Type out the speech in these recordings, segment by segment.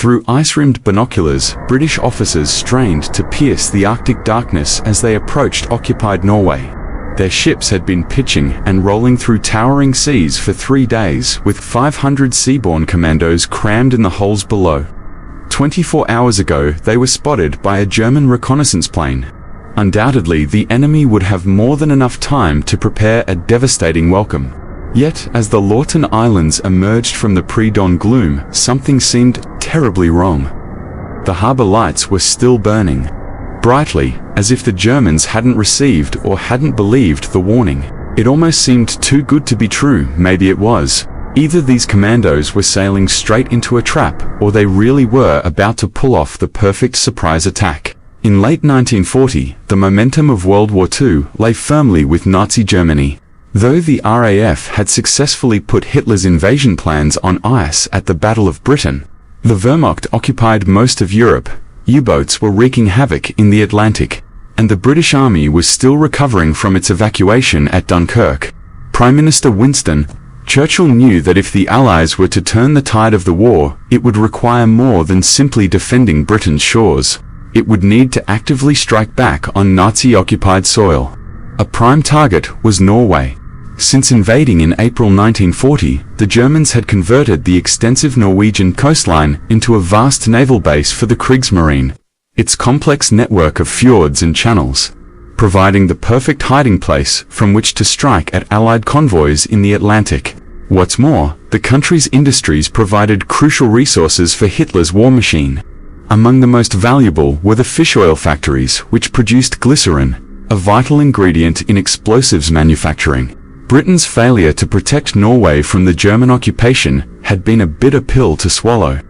Through ice-rimmed binoculars, British officers strained to pierce the Arctic darkness as they approached occupied Norway. Their ships had been pitching and rolling through towering seas for 3 days, with 500 seaborne commandos crammed in the holes below. 24 hours ago, they were spotted by a German reconnaissance plane. Undoubtedly, the enemy would have more than enough time to prepare a devastating welcome. Yet, as the Lofoten Islands emerged from the pre-dawn gloom, something seemed terribly wrong. The harbor lights were still burning brightly, as if the Germans hadn't received or hadn't believed the warning. It almost seemed too good to be true. Maybe it was. Either these commandos were sailing straight into a trap, or they really were about to pull off the perfect surprise attack. In late 1940, the momentum of World War II lay firmly with Nazi Germany. Though the RAF had successfully put Hitler's invasion plans on ice at the Battle of Britain, the Wehrmacht occupied most of Europe. U-boats were wreaking havoc in the Atlantic, and the British Army was still recovering from its evacuation at Dunkirk. Prime Minister Winston Churchill knew that if the Allies were to turn the tide of the war, it would require more than simply defending Britain's shores. It would need to actively strike back on Nazi-occupied soil. A prime target was Norway. Since invading in April 1940, the Germans had converted the extensive Norwegian coastline into a vast naval base for the Kriegsmarine. Its complex network of fjords and channels, providing the perfect hiding place from which to strike at Allied convoys in the Atlantic. What's more, the country's industries provided crucial resources for Hitler's war machine. Among the most valuable were the fish oil factories, which produced glycerin, a vital ingredient in explosives manufacturing. Britain's failure to protect Norway from the German occupation had been a bitter pill to swallow.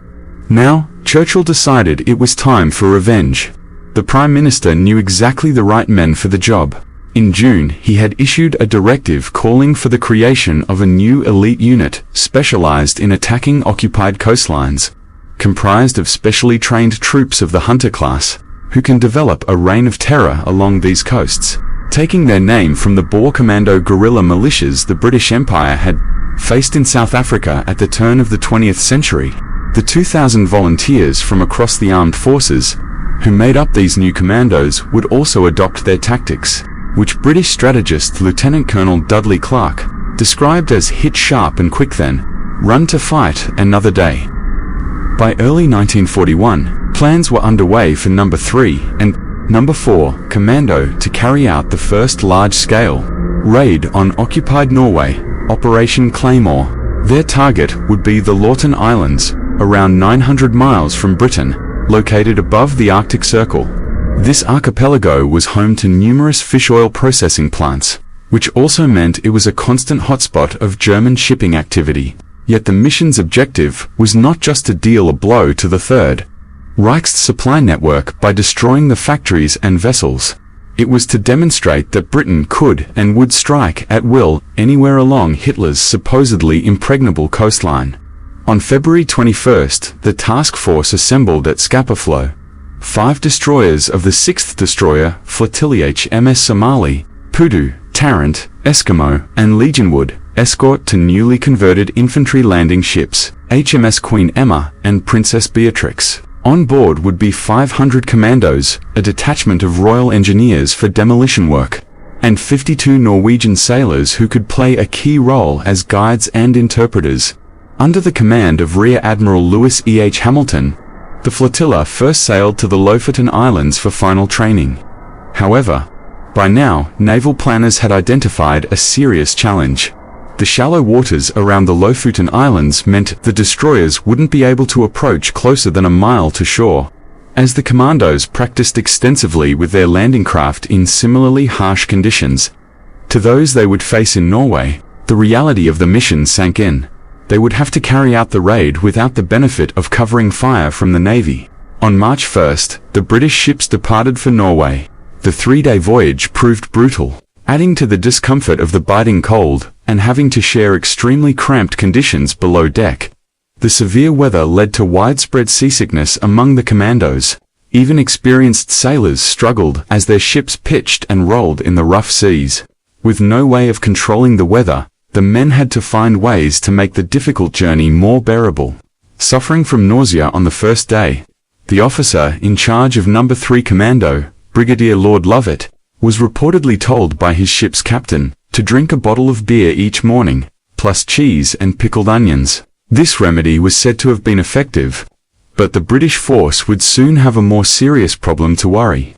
Now, Churchill decided it was time for revenge. The Prime Minister knew exactly the right men for the job. In June, he had issued a directive calling for the creation of a new elite unit specialized in attacking occupied coastlines, comprised of specially trained troops of the Hunter class, who can develop a reign of terror along these coasts. Taking their name from the Boer Commando guerrilla militias the British Empire had faced in South Africa at the turn of the 20th century, the 2,000 volunteers from across the armed forces who made up these new commandos would also adopt their tactics, which British strategist Lieutenant Colonel Dudley Clark described as hit sharp and quick then, run to fight another day. By early 1941, plans were underway for No. 3 and No. 4 Commando to carry out the first large-scale raid on occupied Norway, Operation Claymore. Their target would be the Lofoten Islands, around 900 miles from Britain, located above the Arctic Circle. This archipelago was home to numerous fish oil processing plants, which also meant it was a constant hotspot of German shipping activity. Yet the mission's objective was not just to deal a blow to the Third Reich's supply network by destroying the factories and vessels. It was to demonstrate that Britain could and would strike at will anywhere along Hitler's supposedly impregnable coastline. On February 21st, the task force assembled at Scapa. 5 destroyers of the 6th Destroyer Flotilla HMS Somali, Pudu, Tarrant, Eskimo, and Legion would escort to newly converted infantry landing ships, HMS Queen Emma and Princess Beatrix. On board would be 500 commandos, a detachment of Royal Engineers for demolition work, and 52 Norwegian sailors who could play a key role as guides and interpreters. Under the command of Rear Admiral Lewis E. H. Hamilton, the flotilla first sailed to the Lofoten Islands for final training. However, by now, naval planners had identified a serious challenge. The shallow waters around the Lofoten Islands meant the destroyers wouldn't be able to approach closer than a mile to shore. As the commandos practiced extensively with their landing craft in similarly harsh conditions to those they would face in Norway, the reality of the mission sank in. They would have to carry out the raid without the benefit of covering fire from the Navy. On March 1st, the British ships departed for Norway. The 3-day voyage proved brutal, adding to the discomfort of the biting cold and having to share extremely cramped conditions below deck. The severe weather led to widespread seasickness among the commandos. Even experienced sailors struggled as their ships pitched and rolled in the rough seas. With no way of controlling the weather, the men had to find ways to make the difficult journey more bearable. suffering from nausea on the first day. The officer in charge of No. 3 Commando, Brigadier Lord Lovett, was reportedly told by his ship's captain to drink a bottle of beer each morning, plus cheese and pickled onions. This remedy was said to have been effective, but the British force would soon have a more serious problem to worry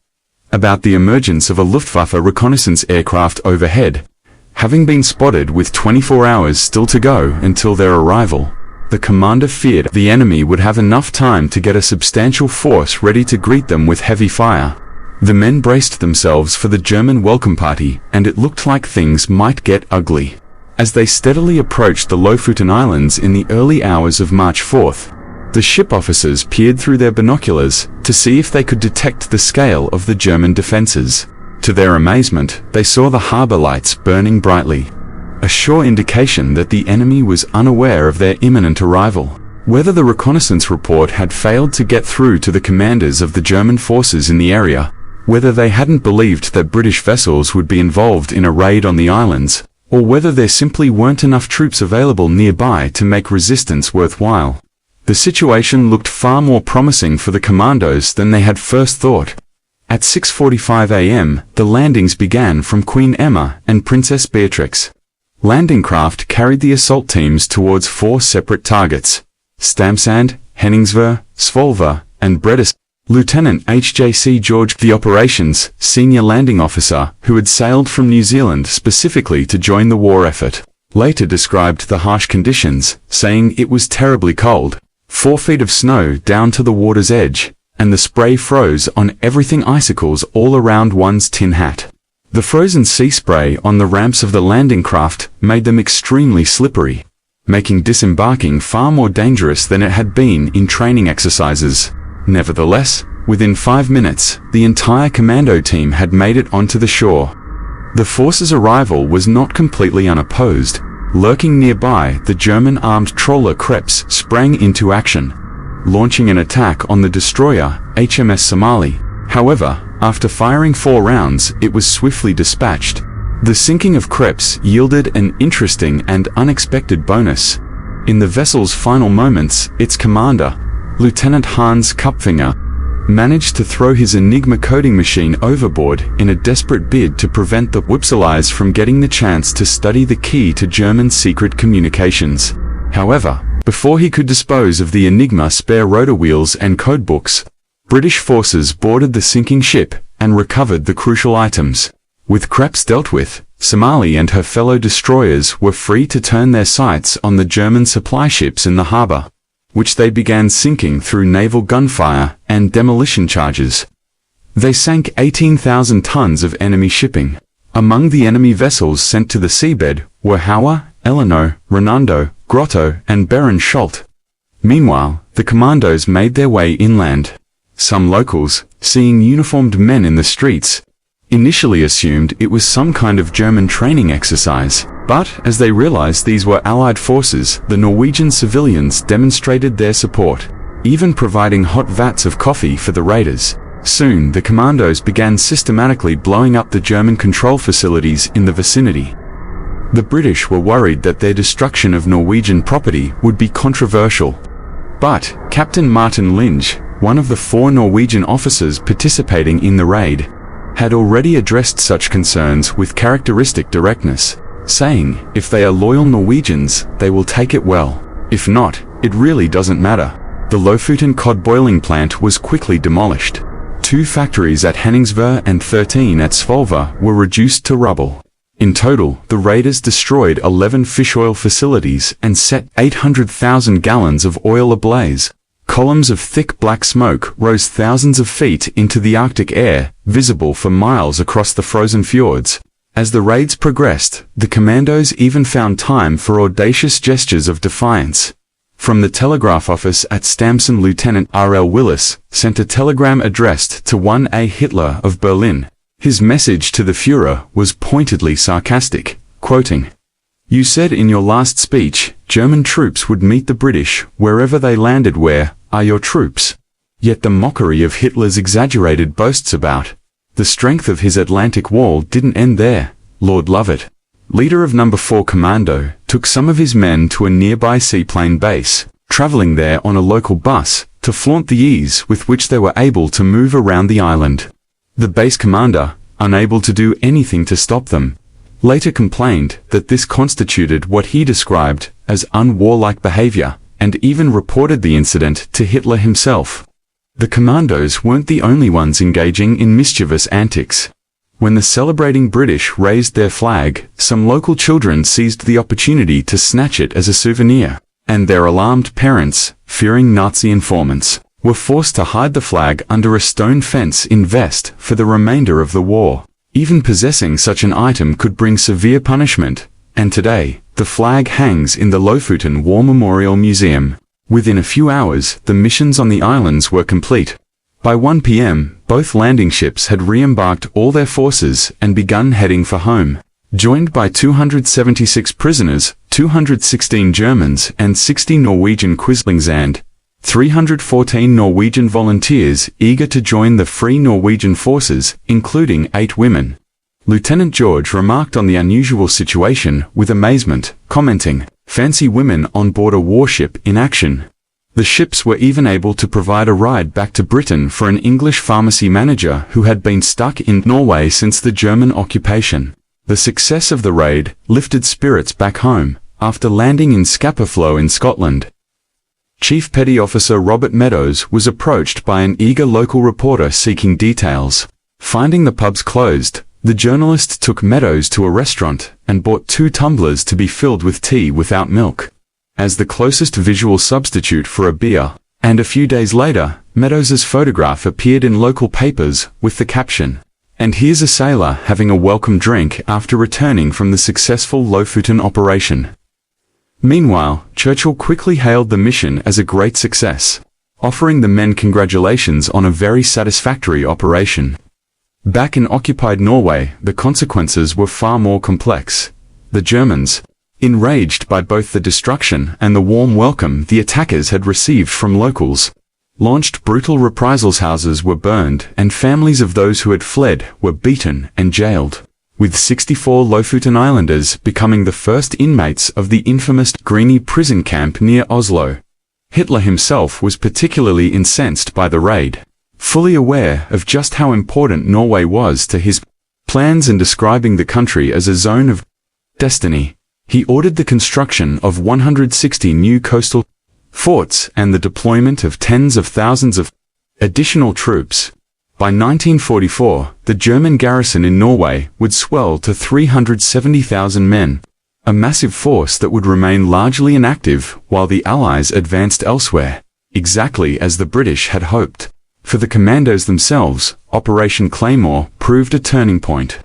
about: the emergence of a Luftwaffe reconnaissance aircraft overhead. Having been spotted with 24 hours still to go until their arrival, the commander feared the enemy would have enough time to get a substantial force ready to greet them with heavy fire. The men braced themselves for the German welcome party, and it looked like things might get ugly. As they steadily approached the Lofoten Islands in the early hours of March 4th, the ship officers peered through their binoculars to see if they could detect the scale of the German defenses. To their amazement, they saw the harbor lights burning brightly, a sure indication that the enemy was unaware of their imminent arrival. Whether the reconnaissance report had failed to get through to the commanders of the German forces in the area, whether they hadn't believed that British vessels would be involved in a raid on the islands, or whether there simply weren't enough troops available nearby to make resistance worthwhile, the situation looked far more promising for the Commandos than they had first thought. At 6:45 a.m., the landings began from Queen Emma and Princess Beatrix. Landing craft carried the assault teams towards 4 separate targets: Stamsand, Henningsvær, Svolvær, and Bredis. Lieutenant H.J.C. George, the operations senior landing officer who had sailed from New Zealand specifically to join the war effort, later described the harsh conditions, saying it was terribly cold, 4 feet of snow down to the water's edge, and the spray froze on everything, icicles all around one's tin hat. The frozen sea spray on the ramps of the landing craft made them extremely slippery, making disembarking far more dangerous than it had been in training exercises. Nevertheless, within 5 minutes, the entire commando team had made it onto the shore. The force's arrival was not completely unopposed. Lurking nearby, the German armed trawler Krebs sprang into action, launching an attack on the destroyer HMS Somali. However, after firing 4 rounds, it was swiftly dispatched. The sinking of Krebs yielded an interesting and unexpected bonus. In the vessel's final moments, its commander, Lieutenant Hans Kupfinger, managed to throw his Enigma coding machine overboard in a desperate bid to prevent the Whipselies from getting the chance to study the key to German secret communications. However, before he could dispose of the Enigma spare rotor wheels and codebooks, British forces boarded the sinking ship and recovered the crucial items. With Krebs dealt with, Somali and her fellow destroyers were free to turn their sights on the German supply ships in the harbor, which they began sinking through naval gunfire and demolition charges. They sank 18,000 tons of enemy shipping. Among the enemy vessels sent to the seabed were Hauer, Eleanor, Renando, Grotto, and Baron Scholt. Meanwhile, the commandos made their way inland. Some locals, seeing uniformed men in the streets, initially assumed it was some kind of German training exercise, but as they realized these were Allied forces, the Norwegian civilians demonstrated their support, even providing hot vats of coffee for the raiders. Soon, the commandos began systematically blowing up the German control facilities in the vicinity. The British were worried that their destruction of Norwegian property would be controversial, but Captain Martin Linge, one of the 4 Norwegian officers participating in the raid, had already addressed such concerns with characteristic directness, saying, "If they are loyal Norwegians, they will take it well. If not, it really doesn't matter." The Lofoten cod boiling plant was quickly demolished. 2 factories at Henningsvær and 13 at Svolvær were reduced to rubble. In total, the raiders destroyed 11 fish oil facilities and set 800,000 gallons of oil ablaze. Columns of thick black smoke rose thousands of feet into the Arctic air, visible for miles across the frozen fjords. As the raids progressed, the commandos even found time for audacious gestures of defiance. From the telegraph office at Stamson, Lieutenant R.L. Willis sent a telegram addressed to 1A Hitler of Berlin. His message to the Führer was pointedly sarcastic, quoting, "You said in your last speech, German troops would meet the British wherever they landed. Where are your troops?" Yet the mockery of Hitler's exaggerated boasts about the strength of his Atlantic wall didn't end there. Lord Lovett, leader of No. 4 Commando, took some of his men to a nearby seaplane base. traveling there on a local bus to flaunt the ease with which they were able to move around the island. The base commander, unable to do anything to stop them, later complained that this constituted what he described as unwarlike behavior, and even reported the incident to Hitler himself. The Commandos weren't the only ones engaging in mischievous antics. When the celebrating British raised their flag, some local children seized the opportunity to snatch it as a souvenir, and their alarmed parents, fearing Nazi informants, were forced to hide the flag under a stone fence in Vest for the remainder of the war. Even possessing such an item could bring severe punishment, and today, the flag hangs in the Lofoten War Memorial Museum. Within a few hours, the missions on the islands were complete. By 1 p.m., both landing ships had re-embarked all their forces and begun heading for home. Joined by 276 prisoners, 216 Germans and 60 Norwegian quislings and 314 Norwegian volunteers eager to join the Free Norwegian forces, including 8 women. Lieutenant George remarked on the unusual situation with amazement, commenting, "Fancy women on board a warship in action." The ships were even able to provide a ride back to Britain for an English pharmacy manager who had been stuck in Norway since the German occupation. The success of the raid lifted spirits back home, after landing in Scapa Flow in Scotland. Chief Petty Officer Robert Meadows was approached by an eager local reporter seeking details. Finding the pubs closed, the journalist took Meadows to a restaurant and bought 2 tumblers to be filled with tea without milk, as the closest visual substitute for a beer. And a few days later, Meadows's photograph appeared in local papers with the caption, "And here's a sailor having a welcome drink after returning from the successful Lofoten operation." Meanwhile, Churchill quickly hailed the mission as a great success, offering the men congratulations on a very satisfactory operation. Back in occupied Norway, the consequences were far more complex. The Germans, enraged by both the destruction and the warm welcome the attackers had received from locals, launched brutal reprisals. Houses were burned and families of those who had fled were beaten and jailed, with 64 Lofoten Islanders becoming the first inmates of the infamous Greenie prison camp near Oslo. Hitler himself was particularly incensed by the raid. Fully aware of just how important Norway was to his plans and describing the country as a zone of destiny, he ordered the construction of 160 new coastal forts and the deployment of tens of thousands of additional troops. By 1944, the German garrison in Norway would swell to 370,000 men, a massive force that would remain largely inactive while the Allies advanced elsewhere, exactly as the British had hoped. For the Commandos themselves, Operation Claymore proved a turning point,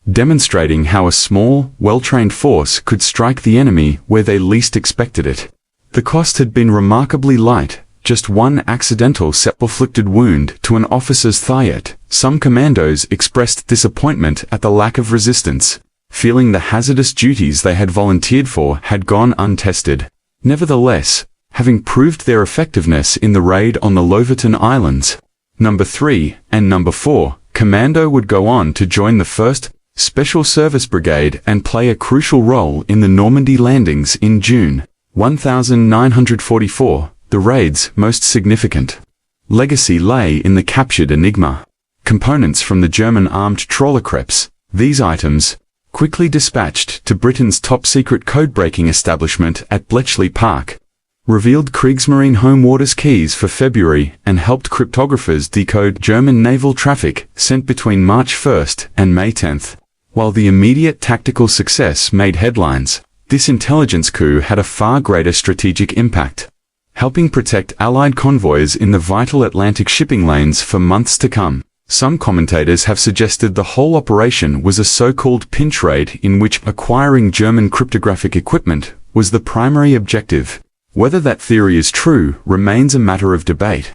demonstrating how a small, well-trained force could strike the enemy where they least expected it. The cost had been remarkably light, just one accidental self-inflicted wound to an officer's thigh. Yet some commandos expressed disappointment at the lack of resistance, feeling the hazardous duties they had volunteered for had gone untested. Nevertheless, having proved their effectiveness in the raid on the Lofoten Islands, Number 3 and Number 4 Commando would go on to join the 1st Special Service Brigade and play a crucial role in the Normandy landings in June 1944, the raid's most significant legacy lay in the captured Enigma components from the German armed trawler Krebs. These items, quickly dispatched to Britain's top-secret code-breaking establishment at Bletchley Park, revealed Kriegsmarine home waters keys for February and helped cryptographers decode German naval traffic sent between March 1st and May 10th. While the immediate tactical success made headlines, this intelligence coup had a far greater strategic impact, helping protect Allied convoys in the vital Atlantic shipping lanes for months to come. Some commentators have suggested the whole operation was a so-called pinch raid in which acquiring German cryptographic equipment was the primary objective. Whether that theory is true remains a matter of debate.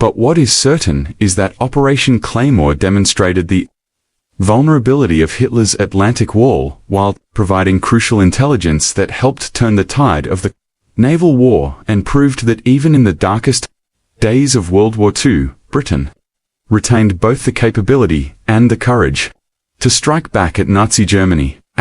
But what is certain is that Operation Claymore demonstrated the vulnerability of Hitler's Atlantic Wall while providing crucial intelligence that helped turn the tide of the naval war and proved that even in the darkest days of World War II, Britain retained both the capability and the courage to strike back at Nazi Germany. **